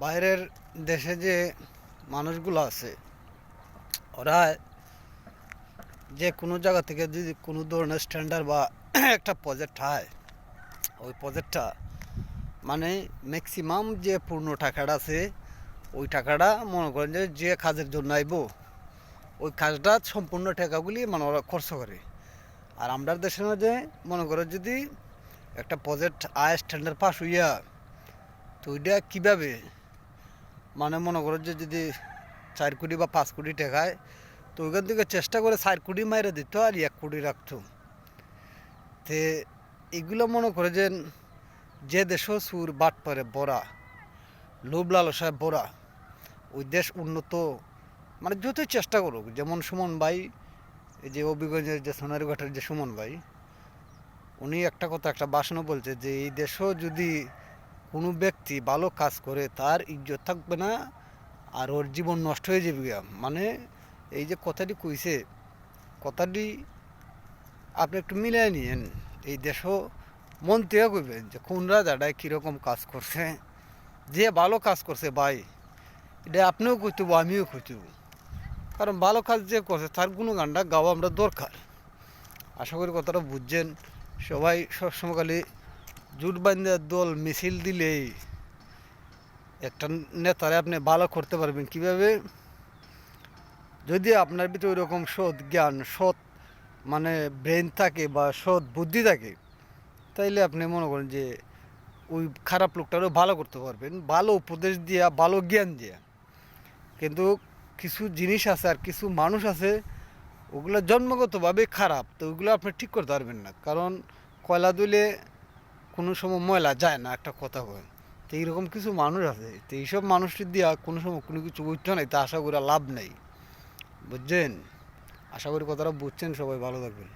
বাইরের দেশে যে মানুষগুলো আছে ওরা যে কোনো জায়গা থেকে যদি কোনো ধরনের স্ট্যান্ডার্ড বা একটা প্রজেক্ট হয়, ওই প্রজেক্টটা মানে ম্যাক্সিমাম যে পূর্ণ টাকাটা আছে ওই টাকাটা মনে করেন যে যে কাজের জন্য আইব ওই কাজটা সম্পূর্ণ টাকাগুলি মানে ওরা খরচ করে। আর আমরা দেশের মধ্যে মনে করো যদি একটা প্রজেক্ট আয় স্ট্যান্ডার্ড পাস হইয়া তো ওইটা কীভাবে মানে মনে করো যে যদি 4 কোটি বা 5 কোটি টাকায় তো ওইখান থেকে চেষ্টা করে 4 কোটি মাইরে দিত আর 1 কোটি রাখতো। তে এগুলো মনে করে যে দেশও সুর বাট পারে বড়া লোভ লালসায় বড়া ওই দেশ উন্নত মানে যতই চেষ্টা করুক। যেমন সুমন ভাই, এই যে অভিগঞ্জের যে সোনারঘাটের যে সুমন ভাই, উনি একটা কথা একটা ভাষণে বলছে যে এই দেশও যদি কোনো ব্যক্তি ভালো কাজ করে তার ইজ্জত থাকবে না আর ওর জীবন নষ্ট হয়ে যাবে। মানে এই যে কথাটি কইছে, কথাটি আপনি একটু মিলাই নিয়েন। এই দেশও মন থেকে কইবেন যে কোন রাজাটায় কীরকম কাজ করছে, যে ভালো কাজ করছে ভাই এটা আপনিও কইতেব আমিও কইতেব, কারণ ভালো কাজ যে করছে তার গুণগানটা গাওয়া আমরা দরকার। আশা করি কথাটা বুঝছেন। সবাই সবসময় খালি জুট বান্ধা দল মিছিল দিলেই একটা নেতারে আপনি ভালো করতে পারবেন কীভাবে? যদি আপনার ভিতরে ওইরকম সৎ জ্ঞান, সৎ মানে ব্রেন থাকে বা সৎ বুদ্ধি থাকে, তাইলে আপনি মনে করেন যে ওই খারাপ লোকটারও ভালো করতে পারবেন, ভালো উপদেশ দিয়া, ভালো জ্ঞান দিয়া। কিন্তু কিছু জিনিস আছে আর কিছু মানুষ আছে ওগুলো জন্মগতভাবে খারাপ, তো ওইগুলো আপনি ঠিক করতে পারবেন না, কারণ কয়লা দিলে কোনো সময় ময়লা যায় না, একটা কথা কয়। তো এইরকম কিছু মানুষ আছে, তো এইসব মানুষটি দিয়া কোনো সময় কোনো কিছু বুঝতে নাই, তা আশা করি লাভ নেই। বুঝছেন? আশা করি কথাটা বুঝছেন। সবাই ভালো থাকবেন।